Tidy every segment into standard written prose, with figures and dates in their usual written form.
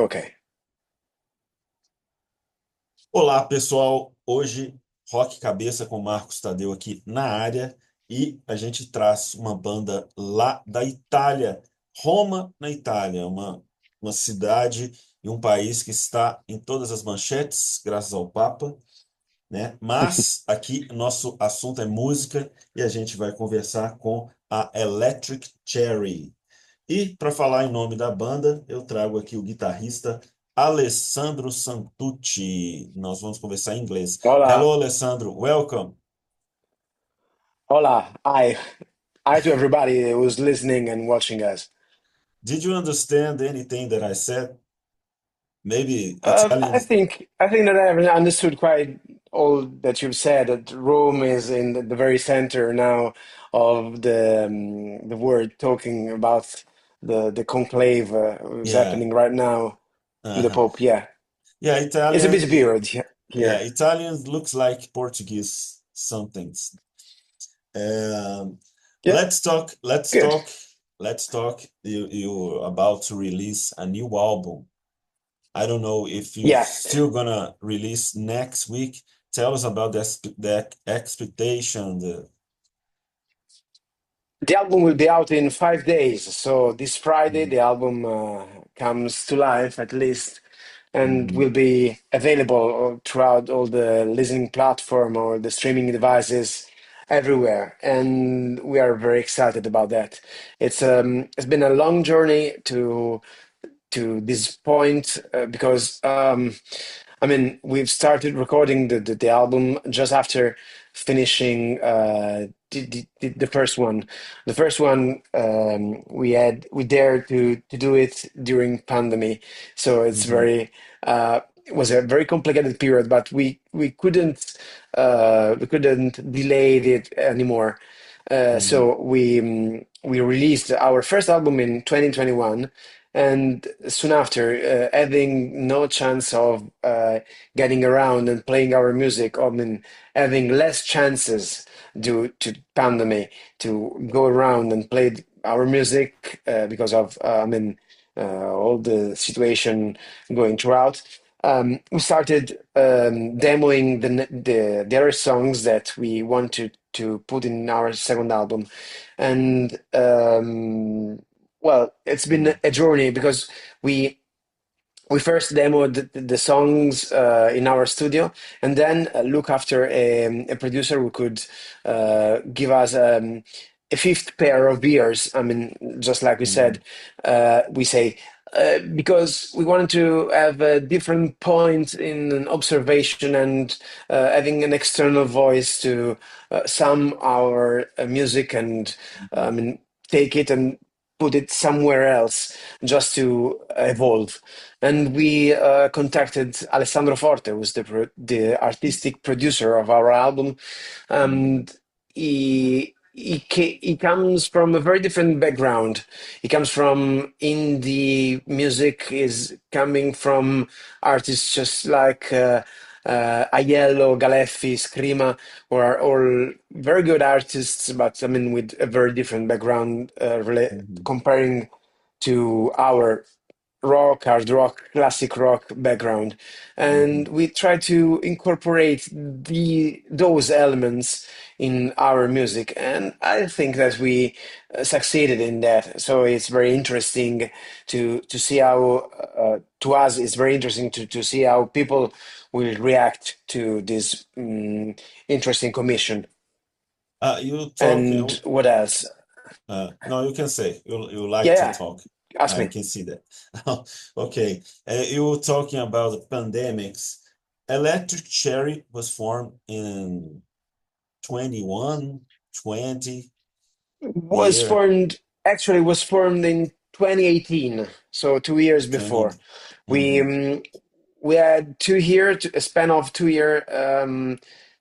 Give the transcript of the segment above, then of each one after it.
Ok. Olá, pessoal. Hoje, Rock Cabeça com Marcos Tadeu aqui na área e a gente traz uma banda lá da Itália, Roma, na Itália, uma cidade e um país que está em todas as manchetes, graças ao Papa, né? Mas aqui nosso assunto é música e a gente vai conversar com a Electric Cherry. E para falar em nome da banda, eu trago aqui o guitarrista Alessandro Santucci. Nós vamos conversar em inglês. Hello, Hola. Alessandro. Welcome. Hola. Hi. Hi to everybody who's listening and watching us. Did you understand anything that I said? Maybe I Italians. think I think that I have understood quite all that you've said. That Rome is in the very center now of the word, talking about the conclave who's Yeah. happening right now with the Uh-huh. Pope. Yeah, Yeah, it's a Italian. busy period Yeah, here. Italian looks like Portuguese some things. Um, Yeah, let's talk. Let's good. talk. Let's talk. You're about to release a new album. I don't know if you're Yeah. still gonna release next week. Tell us about the expectation. The album will be out in 5 days. So this Friday, Mhm, the album comes to life at least, and will mhm, be available throughout all the listening platform or the streaming devices everywhere. And we are very excited about that. It's been a long journey to this point because I mean we've started recording the album just after finishing the first one. The first one we dared to do it during pandemic, so it's mhm, very it was a very complicated period, but we couldn't delay it anymore. mhm, So we released our first album in 2021, and soon after, having no chance of getting around and playing our music, I mean, having less chances due to pandemic to go around and play our music because of, all the situation going throughout. We started demoing the other songs that we wanted to put in our second album, and well, it's been mhm, a journey because we first demoed the songs in our studio, and then look after a producer who could give us a fifth pair of ears. I mean, just like we said, mhm, we say. Because we wanted to have a different point in an observation and having an external voice to sum our music and I mhm, mean take it and put it somewhere else just to evolve. And we contacted Alessandro Forte, who's the artistic producer of our album. mhm, And he comes from a very different background. He comes from indie music, is coming from artists just like Aiello, Galeffi, Scrima, who are all very good artists, but I mean with a very different background mhm, comparing to our rock, hard rock, classic rock background, and mhm. we try to incorporate those elements in our music, and I think that we succeeded in that. So it's very interesting to see how to us it's very interesting to see how people will react to this interesting commission. You talk. And what else? No, you can say you Yeah, like to yeah. talk. Ask I me. can see that. Okay. You were talking about the pandemics. Electric Cherry was formed in 21, 20 Was year formed Actually was formed in 2018, so 2 years 20. before. We Mm-hmm, we had 2 year a span of 2 year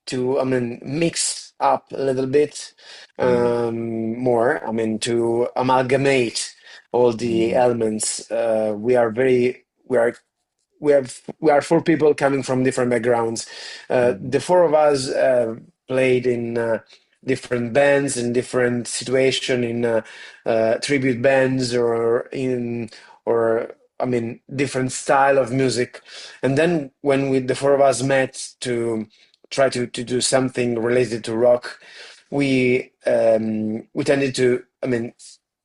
to I mean mix up a little bit mm-hmm, more. I mean to amalgamate all the mm-hmm, elements. We are four people coming from different backgrounds. mm-hmm, The four of us played in different bands in different situation in tribute bands or different style of music. And then when the four of us met to try to do something related to rock, we tended to,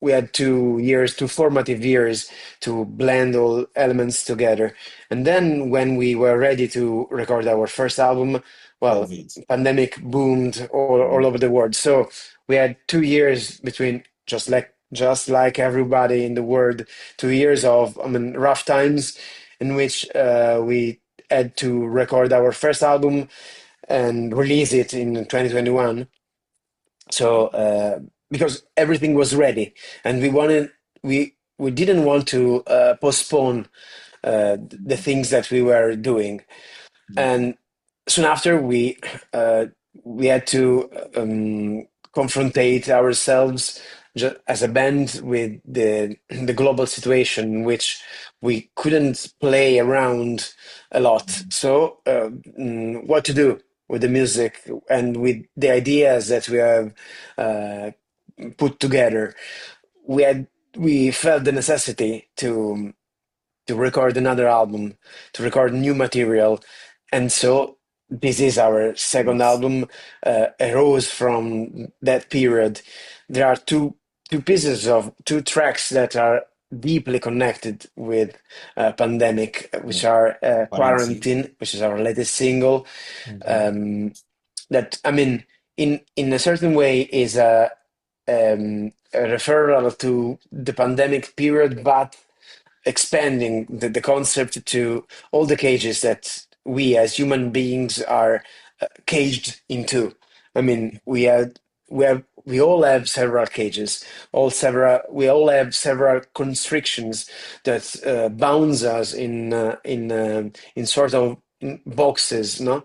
we had 2 years, 2 formative years to blend all elements together. And then when we were ready to record our first album, well, COVID. pandemic boomed all Uhum. over the world. So we had 2 years between, just like everybody in the world, 2 years of rough times in which we had to record our first album and release it in 2021. So because everything was ready, and we didn't want to postpone the things that we were doing. Uhum. And soon after, we had to confrontate ourselves as a band with the global situation in which we couldn't play around a lot. So, what to do with the music and with the ideas that we have uh, put together? We had we felt the necessity to record another album, to record new material. And so this is our second Nossa. album, arose from that period. There are two tracks that are deeply connected with pandemic, which É. are Quarantine. Quarantine, which is our latest single. Uhum. Um, that in a certain way is a referral to the pandemic period, but expanding the concept to all the cages that we as human beings are caged into. We all have several cages, we all have several constrictions that bounds us in sort of boxes, no?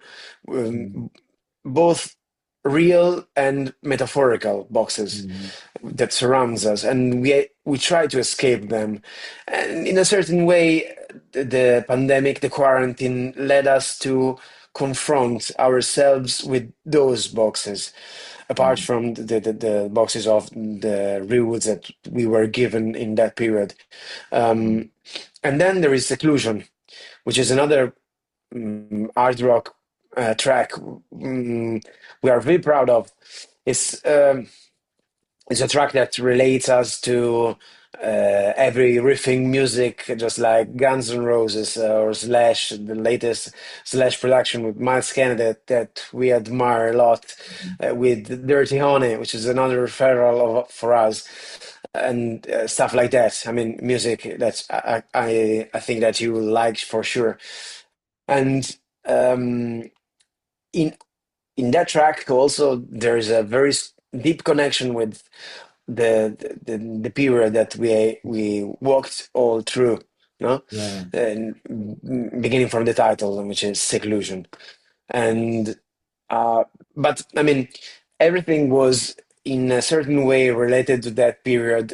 Uhum. Um, Both real and metaphorical boxes Uhum. that surrounds us, and we try to escape them. And in a certain way, the pandemic, the quarantine, led us to confront ourselves with those boxes, apart Uhum. from the boxes of the rules that we were given in that period. Uhum. Um, and then there is Seclusion, which is another hard rock track we are very proud of. It's um, it's a track that relates us to every riffing music, just like Guns N' Roses or Slash, the latest Slash production with Miles Kennedy that we admire a lot, with Dirty Honey, which is another referral for us, and stuff like that. Music that I think that you will like for sure. And in in that track also there is a very deep connection with the period that we walked all through, no? É. And beginning from the title, which is Seclusion. And uh, but everything was in a certain way related to that period.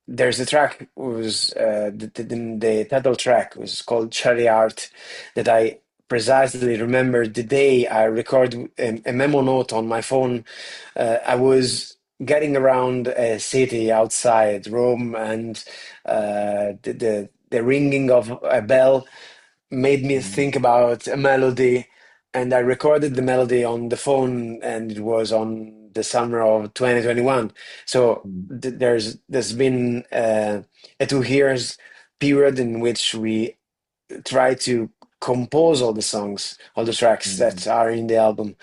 There's a track was the title track was called Cherry Art, that I precisely remember the day I record a memo note on my phone. I was getting around a city outside Rome, and the ringing of a bell made me Uhum. think about a melody, and I recorded the melody on the phone, and it was on the summer of 2021. So Uhum. there's been a 2 years period in which we try to compose all the songs, all the tracks that Uhum. are in the album.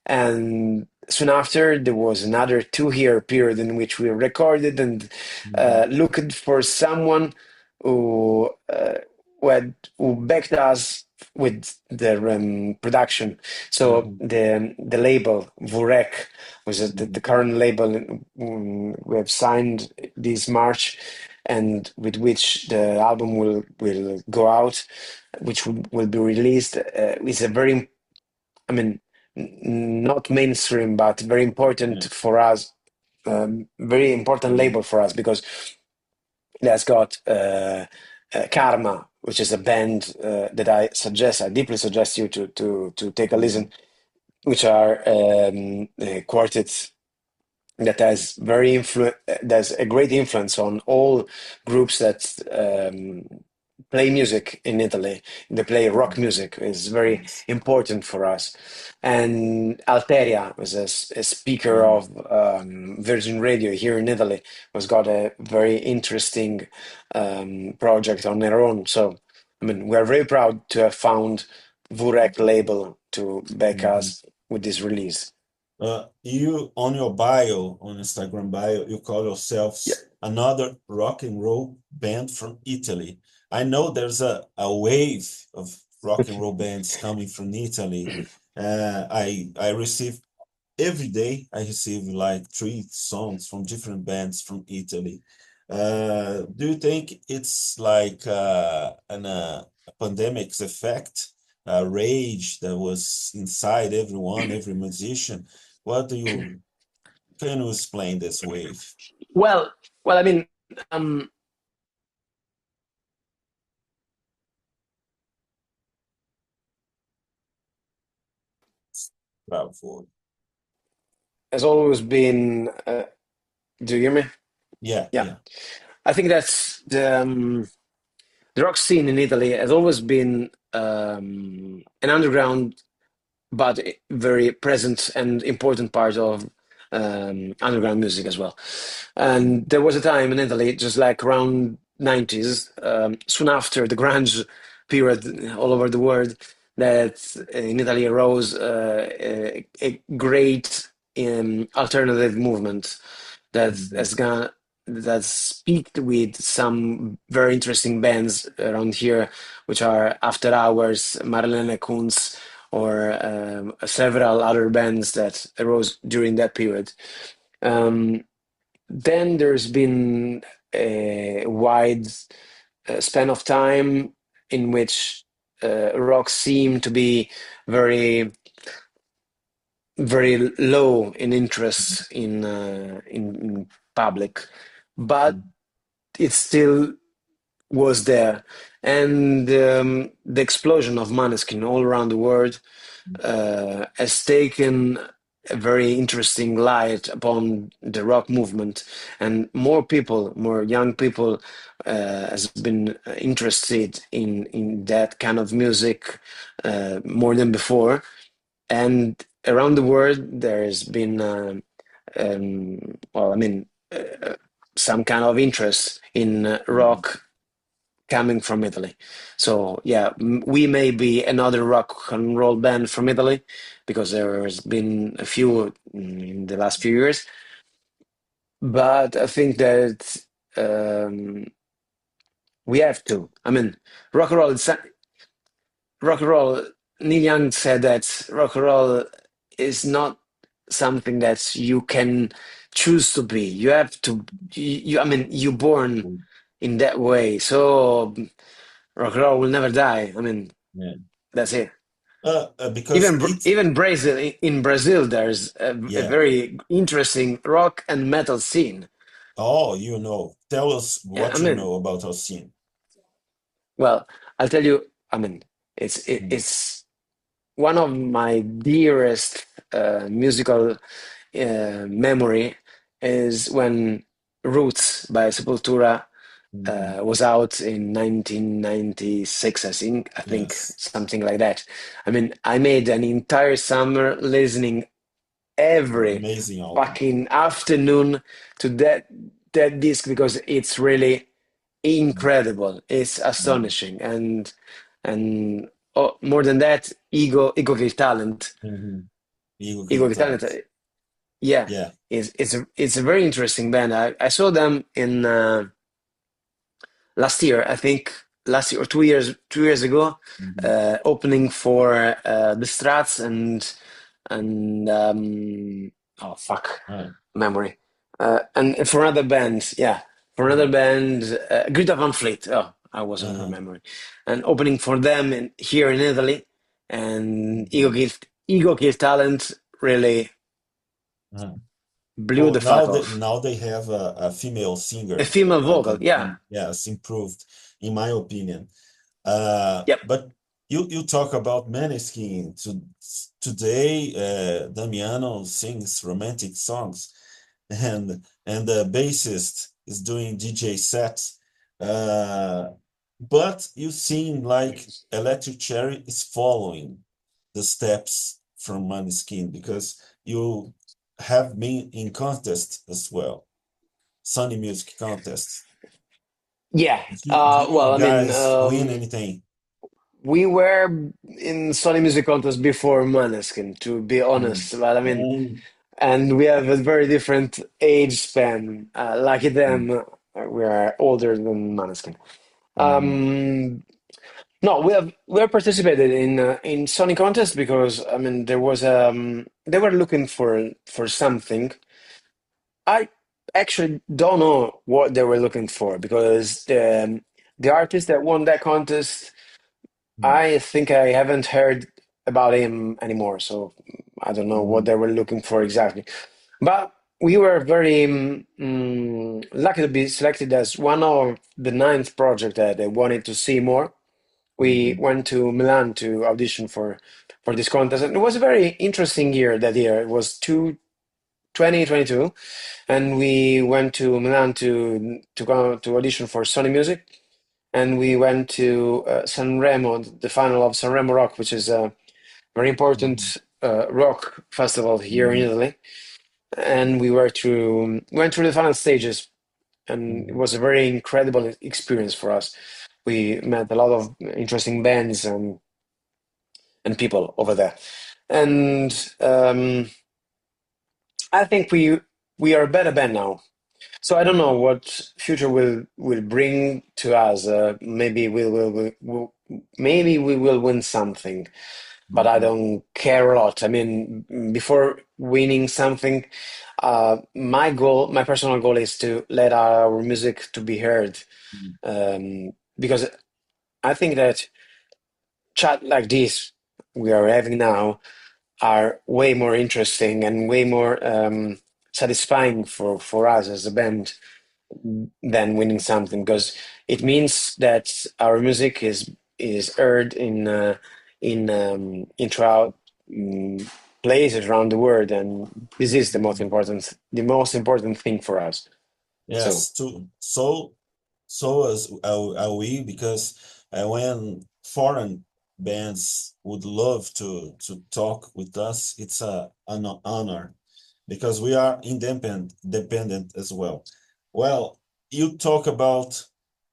And soon after, there was another 2 year period in which we recorded and Uhum. looked for someone who who backed us with the production. So Uhum. the label Vurek was the Uhum. current label we have signed this March, and with which the album will go out, which will be released. Is a very, I mean, not mainstream, but very important É. for us. Very important Uhum. label for us because it has got Karma, which is a band that I deeply suggest you to take a Uhum. listen, which are quartets that has there's a great influence on all groups that play music in Italy. They play rock music is very Yes. important for us. And Alteria was a speaker Mhm. of Virgin Radio here in Italy, was got a very interesting project on their own. So I mean, we're very proud to have found Vurek label to back Mhm. us with this release. You on your bio, on Instagram bio, you call Yeah. yourselves another rock and roll band from Italy. I know there's a wave of rock and roll bands coming from Italy. I receive every day. I receive like three songs from different bands from Italy. Do you think it's like a pandemic's effect, a rage that was inside everyone, every musician? What do you can you explain this wave? Well, well, I mean, um, Bravo. has always been. Do you hear me? Yeah, Yeah, yeah. I think that's the rock scene in Italy has always been an underground but very present and important part of underground music as well. And there was a time in Italy, just like around 90s, soon after the grunge period all over the world, that in Italy arose a great alternative movement that Mhm. has gone that speaked with some very interesting bands around here, which are After Hours, Marlene Kunz, or several other bands that arose during that period. Um, then there's been a wide span of time in which rock seemed to be very, very low in interest in public, but it still was there. And the explosion of Maneskin all around the world has taken a very interesting light upon the rock movement, and more people, more young people, has been interested in that kind of music more than before. And around the world, there's been, well, I mean, some kind of interest in rock coming from Italy. So yeah, we may be another rock and roll band from Italy because there's been a few in the last few years. But I think that um, we have to. I mean, rock and roll. Rock and roll. Neil Young said that rock and roll is not something that you can choose to be. You have to. I mean, you're born in that way. So rock and roll will never die. I mean, Yeah. that's it. Because it, Even Brazil in Brazil, there's a yeah. very interesting rock and metal scene. Oh, you know. Tell us Yeah, I what you mean, know about our scene. well, I'll tell you. I mean, Mm. it's one of my dearest musical memory is when Roots by Sepultura Mhm. was out in 1996, I think Yes. something like that. I mean, I made an entire summer listening every Amazing album. fucking afternoon to that disc because it's really incredible. It's Mhm. astonishing, and oh, more than that, Ego Kill Talent, Mhm. Eagle Ego Kill Talent. Guitars. Yeah, Yeah. it's a very interesting band. I saw them in last year, I think last year or 2 years ago, Mhm. opening for the Strats and oh fuck, Right. memory. And for another band, yeah, for another Mhm. band, Greta Van Fleet. Oh, I wasn't Uh-huh. remembering. And opening for them here in Italy, and Mhm. Ego Kill Talent really Uh-huh. blew Oh, the fuck off. now they have a female A singer. female vocal, yeah, Yes, improved, in my opinion. yep. But you talk about Maneskin. Today, Damiano sings romantic songs. and the bassist is doing DJ sets. Uh, but you seem like Electric Cherry is following the steps from Måneskin because you have been in contest as well, Sony Music contest. Yeah. Did you Well, I mean, guys win anything? we were in Sony Music Contest before Måneskin, to be Mm. honest. But I mean, Mm. and we have a very different age span. Lucky them, we are older than Måneskin. Mm. No, we have participated in Sony contest because I mean there was they were looking for something. I actually don't know what they were looking for because the artist that won that contest, Mm. I think I haven't heard about him anymore. So I don't know what Mm. they were looking for exactly. But we were very lucky to be selected as one of the ninth project that they wanted to see more. We Mm. went to Milan to audition for this contest, and it was a very interesting year that year. It was 2022, and we went to Milan to go to audition for Sony Music, and we went to Sanremo, the final of Sanremo Rock, which is a very Mm. important rock festival here in Mm. Italy. And went through the final stages, and it Mm. was a very incredible experience for us. We met a lot of interesting bands and people over there. And I think we are a better band now. So I don't know what future will bring to us. Maybe maybe we will win something, but I Mm. don't care a lot. I mean, before winning something, my personal goal is to let our music to be heard, Mm. because I think that chat like this we are having now are way more interesting and way more satisfying for us as a band than winning something because it means that our music is heard in throughout um, places around the world, and this is the most important thing for us. So Yes, so as are we because when foreign bands would love to talk with us, it's an honor because we are dependent as well. Well, you talk about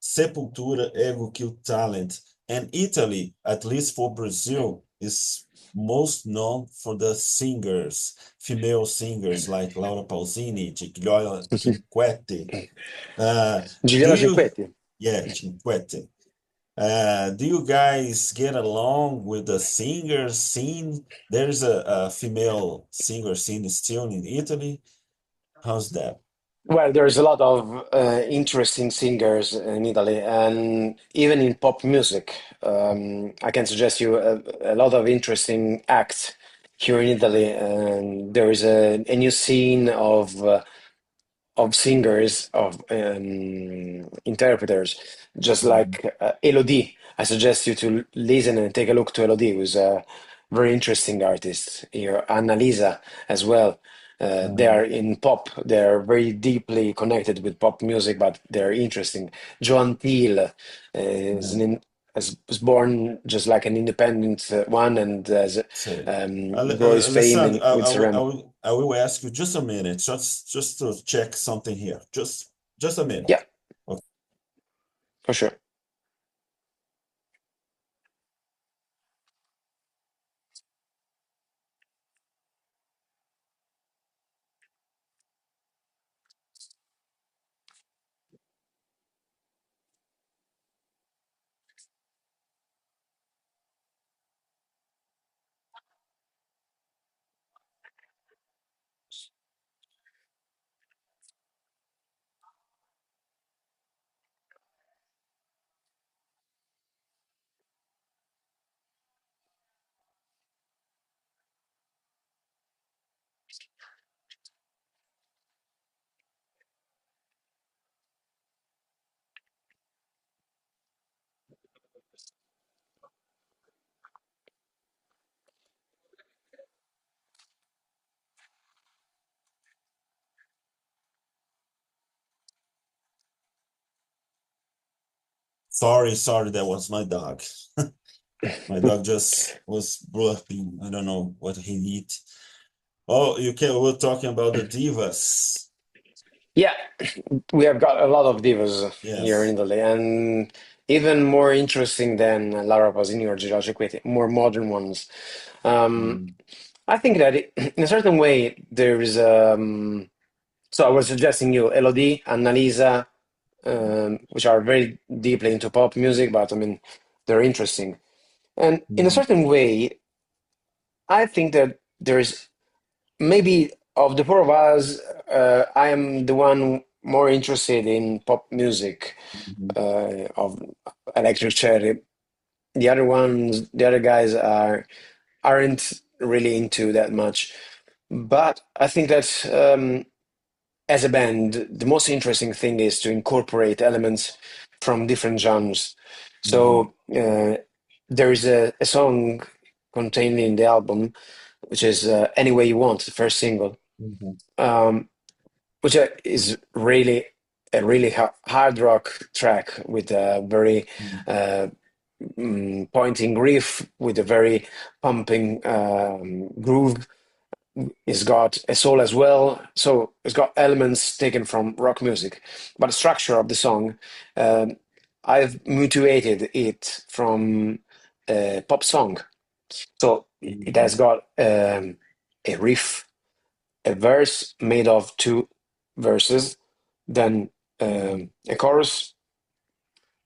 Sepultura, Ego Kill Talent, and Italy, at least for Brazil, is most known for the singers, female singers like Laura Pausini, Gigliola Cinquetti. Do Giuliano you, Cinquetti. yeah, Cinquetti. Do you guys get along with the singer scene? There's a female singer scene still in Italy. How's that? Well, there's a lot of interesting singers in Italy, and even in pop music. I can suggest you a lot of interesting acts here in Italy. And there is a new scene of singers, of interpreters, just Mhm. like Elodie. I suggest you to listen and take a look to Elodie, who's a very interesting artist here. Annalisa as well. They Uh, are in pop. They're very deeply connected with pop music, but they're interesting. Joan Thiel uh, was born just like an independent one, and has say, grow his fame Alessandro, with Ceramic. I will ask you just a minute, just to check something here. Just a minute. Yeah, Okay. for sure. Sorry, sorry, that was my dog. My dog just was burping. I don't know what he ate. Oh, you can. We're talking about the divas. Yeah, we have got a lot of divas here in Yes. Italy, and even more interesting than Lara Pausini or Giorgio Quetti, more modern ones. Um, Mhm. I think that in a certain way there is. So I was suggesting you Elodie, Annalisa, which are very deeply into pop music, but I mean they're interesting. And in a Mhm. certain way, I think that there is maybe of the four of us, I am the one more interested in pop music Mhm. of Electric Cherry. The other ones, the other guys aren't really into that much. But I think that as a band, the most interesting thing is to incorporate elements from different genres. Mhm. So there is a song contained in the album, which is Any Way You Want, the first single, Mhm. um, which is really a really hard rock track with a very Mhm. uh, pointing riff with a very pumping groove. It's got a soul as well, so it's got elements taken from rock music. But the structure of the song, um, I've mutated it from a pop song. So it Mhm. has got a riff, a verse made of two verses, then Mhm. a chorus,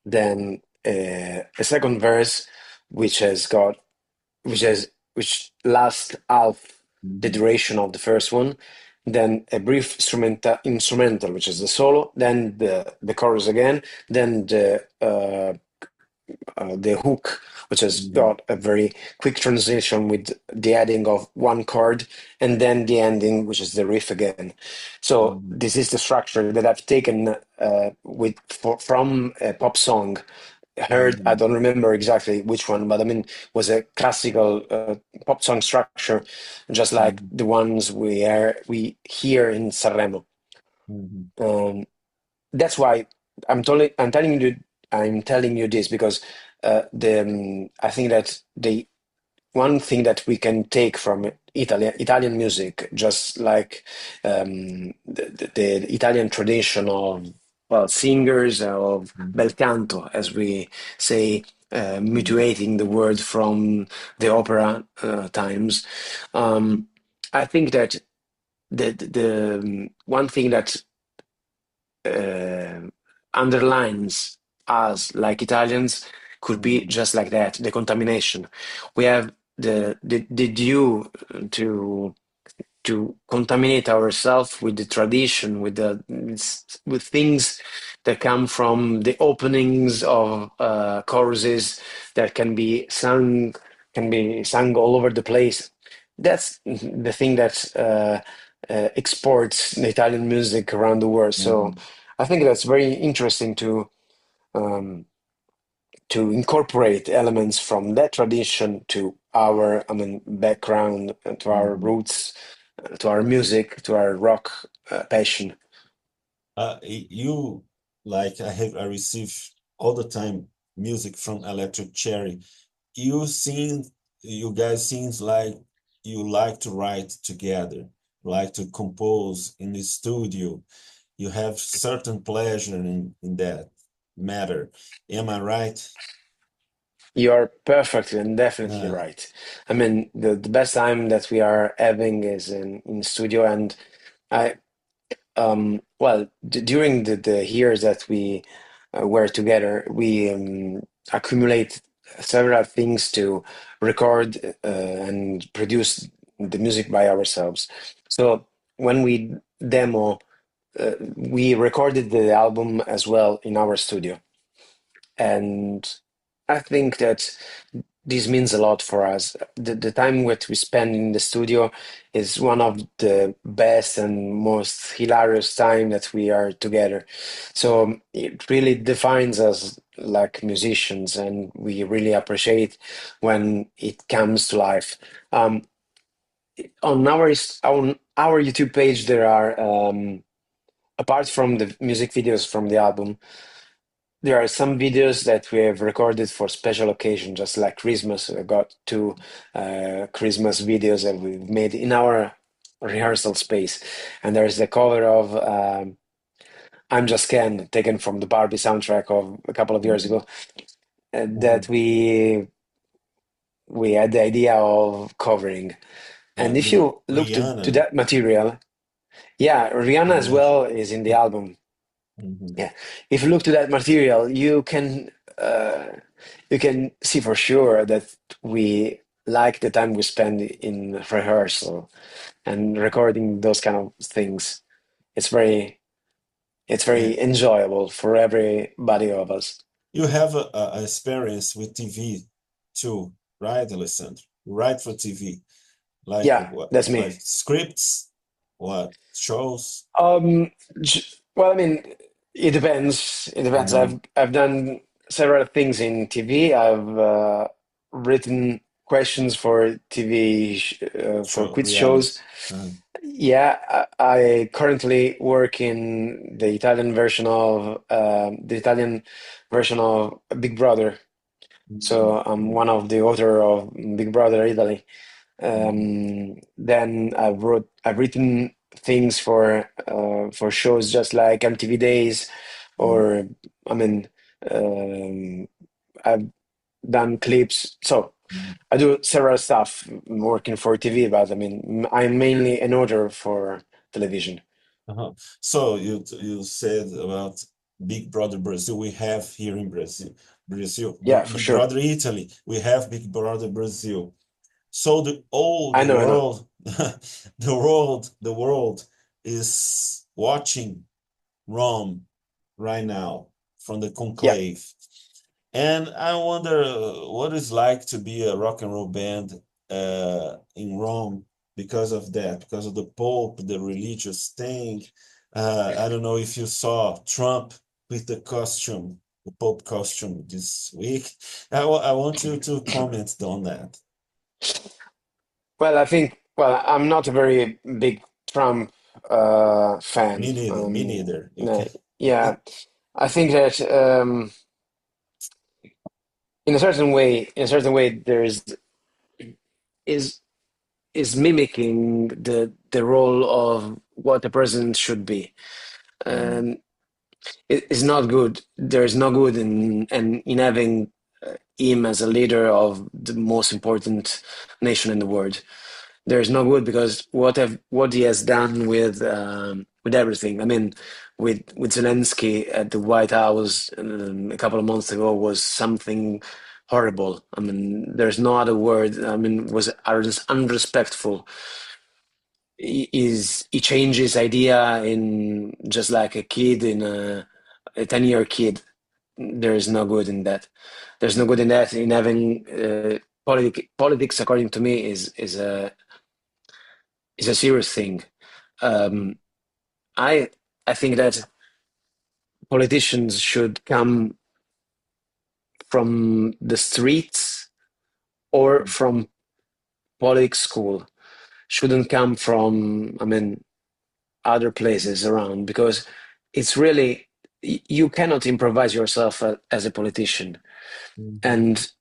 then a second verse, which has got which lasts half the Mhm. duration of the first one, then a brief instrumental, which is the solo, then the chorus again, then the hook, which has Mhm. got a very quick transition with the adding of one chord, and then the ending, which is the riff again. So Mhm. this is the structure that I've taken from a pop song. Heard, I Mhm. don't remember exactly which one, but I mean, was a classical pop song structure, just like Mhm. the ones we hear in Sanremo. Mhm. Um, that's why I'm telling you this because I think that the one thing that we can take from Italian music, just like the Italian tradition of well singers of Mhm. bel canto, as we say, Mhm. mutating the word from the opera times. Um, I think that the one thing that uh, underlines us like Italians could be Mhm. just like that, the contamination. We have the due to contaminate ourselves with the tradition, with things that come from the openings of choruses that can be sung all over the place. That's the thing that exports the Italian music around the world. So Mhm. I think that's very interesting um, to incorporate elements from that tradition to our, I mean, background, to our Mhm. roots, to our music, to our rock passion. You like I receive all the time music from Electric Cherry. You guys seems like you like to write together, like to compose in the studio. You have certain pleasure in that matter. Am I right? You are perfectly and definitely Uh, right. I mean, the best time that we are having is in studio, and I well, during the years that we were together, we accumulate several things to record and produce the music by ourselves. So when we demo, we recorded the album as well in our studio, and I think that this means a lot for us. The time that we spend in the studio is one of the best and most hilarious time that we are together. So it really defines us like musicians, and we really appreciate when it comes to life. Um, on our YouTube page, there are apart from the music videos from the album. there are some videos that we have recorded for special occasion, just like Christmas. I got two Christmas videos that we've made in our rehearsal space, and there's the cover of "I'm Just Ken," taken from the Barbie soundtrack of a couple of years Mhm. ago, that Mhm. we had the idea of covering. Yeah, And if you look to Rihanna, that material, yeah, Rihanna as Rihanna. well is in the album. Mhm. Yeah, if you look to that material, uh, you can see for sure that we like the time we spend in rehearsal and recording those kind of things. It's very it's And very enjoyable for everybody of us. you have a experience with TV too, right, Alessandro? Right for TV, like Yeah, what, that's me. like scripts, what shows? Um, well, I mean, it depends. It depends. Uh-huh. I've done several things in TV. I've written questions for TV for Show quiz reality. shows. Uh-huh. Yeah, I currently work in the Italian version of Big Brother. So I'm Mhm. one of the author of Big Brother Italy. Mhm. Then I've written things for shows just like MTV Days, Mhm. or I mean, um, I've done clips. So Mhm. I do several stuff working for TV, but I mean, I'm mainly an author for television. Uh-huh. So you said about Big Brother Brazil. We have here in Brazil, Yeah, for Big sure. Brother Italy. We have Big Brother Brazil. So the old I know, I know. world, the world is watching Rome right now from the Yeah. conclave. And I wonder what it's like to be a rock and roll band in Rome because of that, because of the Pope, the religious thing. I don't know if you saw Trump with the costume, the Pope costume this week. I want you to comment on that. Well, I'm not a very big Trump fan. Me neither. Me neither. You can. Yeah, I think that in a certain way, is is mimicking the role of what a president should be. Mhm. Um, it is not good. There is no good in having him as a leader of the most important nation in the world. There's no good because what he has done with everything. I mean, with Zelensky at the White House a couple of months ago was something horrible. I mean, there's no other word. I mean, was unrespectful. He changed his idea in just like a kid in a 10-year kid. There is no good in that. There's no good in that in having politics. According to me, is a serious thing. Um, I I think that politicians should come from the streets or from politics school. Shouldn't come from, I mean, other places around because it's really you cannot improvise yourself as a politician. Mhm. And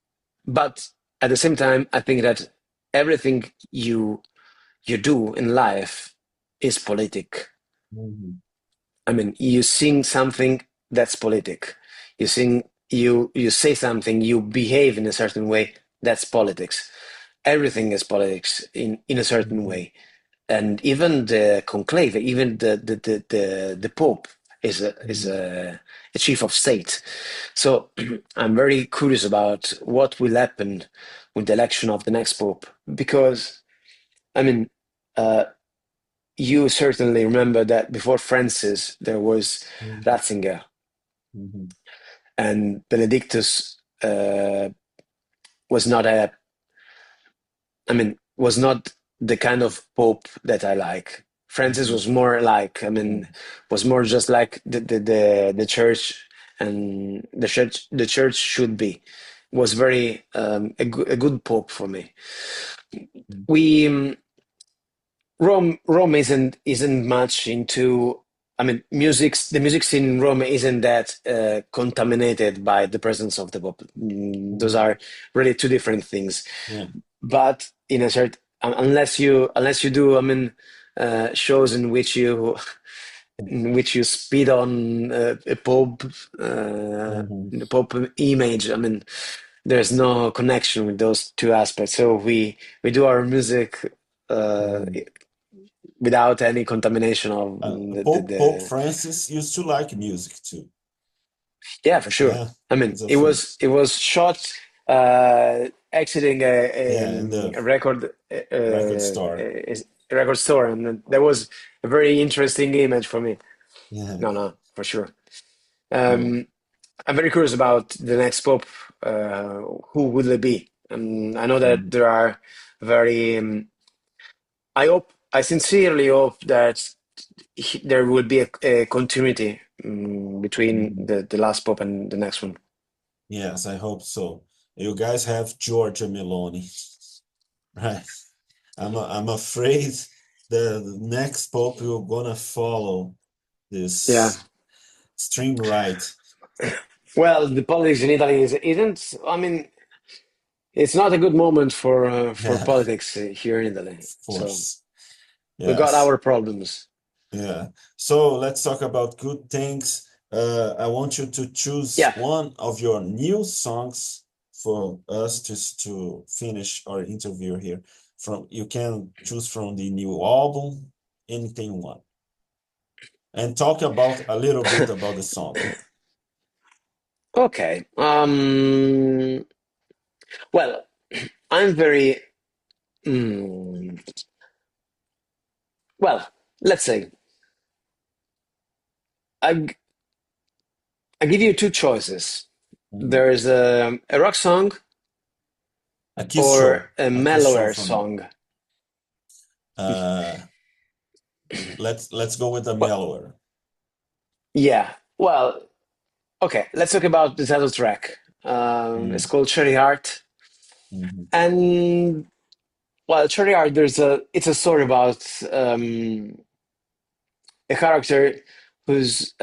but at the same time, I think that everything you do in life is politic. Mhm. I mean, you sing something that's politic. You say something, you behave in a certain way, that's politics. Everything is politics in a certain Mhm. way. And even the conclave, even the Pope is Mhm. a chief of state. So I'm very curious about what will happen with the election of the next Pope because I mean uh, you certainly remember that before Francis there was Mhm. Ratzinger Mhm. and Benedictus was not a I mean was not the kind of Pope that I like. Francis Mhm. was more like I Yeah. mean was more just like the church and the church should be. Was very a good Pope for me. Mhm. We Rome isn't much into. I mean, the music scene in Rome isn't that contaminated by the presence of the pop. Those Mhm. are really two different things. Yeah. But in a certain, unless you do, I mean, shows in which you speed on a pop Mhm. the pop image. I mean, there's no connection with those two aspects. So we do our music uh, Mhm. without any contamination of Pope Francis used to like music too. yeah, for sure. Yeah, I mean, he's a fan. it was shot exiting Yeah, in the a record record store. a record store, and that was a very interesting image for me. Yeah. No, no, for sure. So, Um, I'm very curious about the next pop. Who would it be? I know that mhm. there are very. I sincerely hope that there will be a continuity between Mhm. the last pop and the next one. Yes, I hope so. You guys have Georgia Meloni, right? I'm afraid the next pope you're gonna follow Yeah. this extreme right. Well, the politics in Italy isn't. I mean, it's not a good moment for Yeah, politics here in Italy. of So course. we got Yes. our problems. Yeah. So let's talk about good things. I want you to choose Yeah. one of your new songs for us to finish our interview here. From you can choose from the new album, anything you want, and talk about a little bit about the song. Okay. Well, I'm very. mm, well, let's say I I give you two choices. Mhm. There's a rock song or a A kiss show mellower from you. song. Uh, let's go with the Well, mellower. yeah. Well, okay. Let's talk about the title track. It's Mm, called Cherry Heart, mhm, and well, Cherry Heart. It's a story about a character who's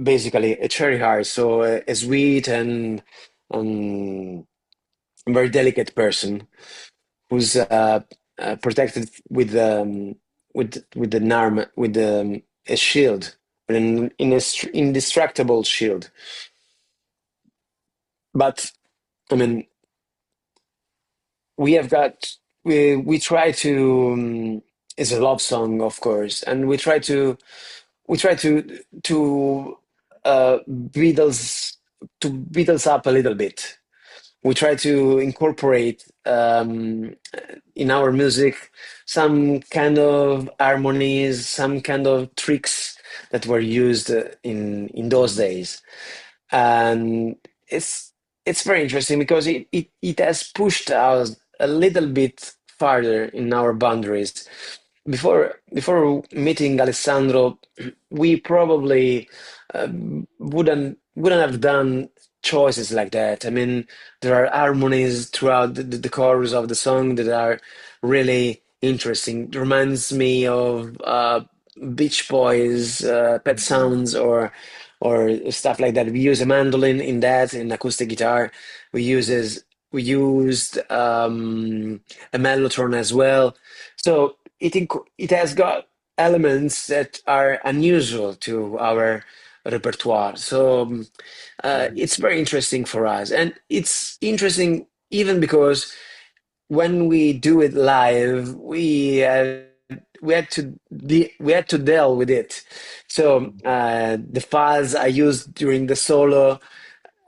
basically a cherry heart, so a sweet and um, very delicate person who's protected with an arm with a shield, with an indestructible shield. But I mean, we have got we try to. It's a love song, of course, and we try to Beatles to Beatles up a little bit. We try to incorporate in our music some kind of harmonies, some kind of tricks that were used in those mhm, days, and it's very interesting because it has pushed us a little bit farther in our boundaries. Before meeting Alessandro, we probably wouldn't have done choices like that. I mean, there are harmonies throughout the chorus of the song that are really interesting. It reminds me of Beach Boys, Pet mhm, Sounds, or stuff like that. We use a mandolin in that, in acoustic guitar. We used a mellotron as well. So it has got elements that are unusual to our repertoire. So mhm, it's very interesting for us, and it's interesting even because when we do it live, we had to deal with it. So mhm, the files I used during the solo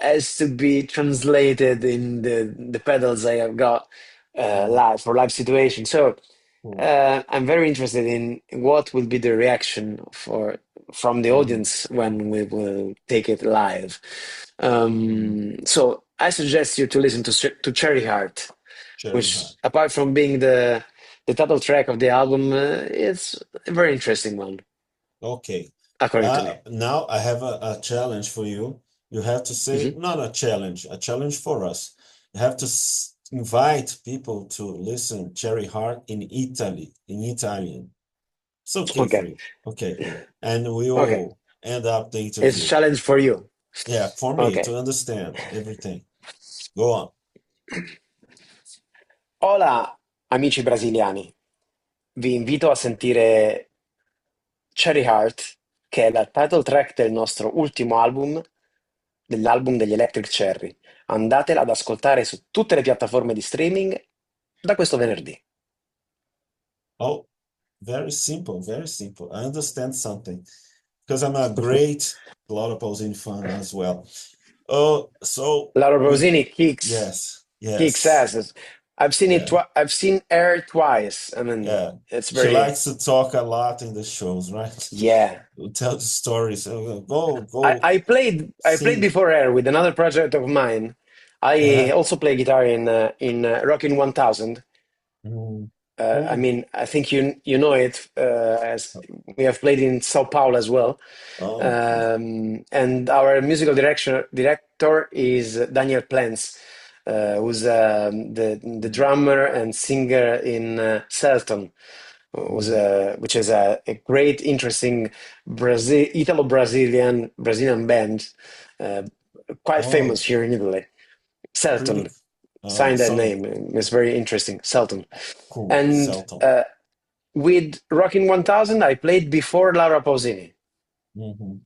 has to be translated in the pedals I have got mhm, live for live situations. So cool. I'm very interested in what will be the reaction from the Mhm, audience when we will take it live. mhm. So I suggest you to listen to Cherry Heart, Cherry which Heart. apart from being the title track of the album, it's a very interesting one, Okay. according to me. Now I have a challenge for you. You have to say, Mhm. not a challenge for us. You have to invite people to listen Cherry Heart in Italy, in Italian. It's okay for Okay. you. Okay. And Okay. we'll end up the It's a interview. challenge for you. Yeah, for me Okay. to understand everything. Go on. Hola, amici brasiliani. Vi invito a sentire Cherry Heart, che è la title track del nostro ultimo album, dell'album degli Electric Cherry. Andatela ad ascoltare su tutte le piattaforme di streaming da questo venerdì. Oh, very simple, very simple. I understand something because I'm a great Laura Pausini fan as well. Oh, so Laura we, Pausini yes, kicks yes, ass. I've seen it. yeah, I've seen her twice. I mean, yeah. it's She very. likes to talk a lot in the shows, right? Yeah. We'll tell the stories. Go, I, go, I played. I played sing. before her with another project of mine. I Yeah. also play guitar in Rockin' 1000. Mm. I Oh, mean, I think you know it, as we have played in Sao Paulo as well. oh, And our musical director is Daniel Plens, who's the drummer and singer in Selton, mhm. which is a great, interesting Italo-Brazilian band, uh, quite famous Oh, here in Italy. pretty. Selton, Oh, sign that so name. It's very interesting. Selton. cool. And Celton. with Rockin' 1000, I played before Laura Pausini Hmm.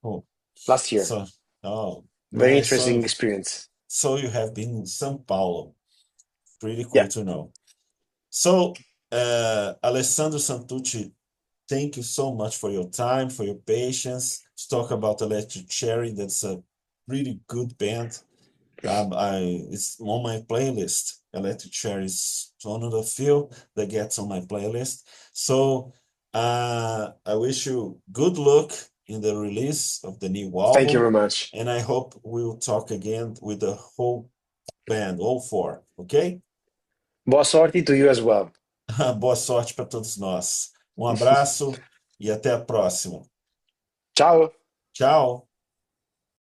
Cool. last year. So, oh, Very nice. interesting experience. So you have been in São Paulo. Pretty Yeah, cool to know. So, Alessandro Santucci, thank you so much for your time, for your patience to talk about Electric Cherry. That's a pretty good band. It's on my playlist. Electric Cherry is one of the few that gets on my playlist. So, I wish you good luck in the release of the new thank you album, very much. and I hope we'll talk again with the whole band, all four. Okay? Boa sorte to you as well. Boa sorte para todos nós. Um abraço e até a próxima. Ciao. Tchau.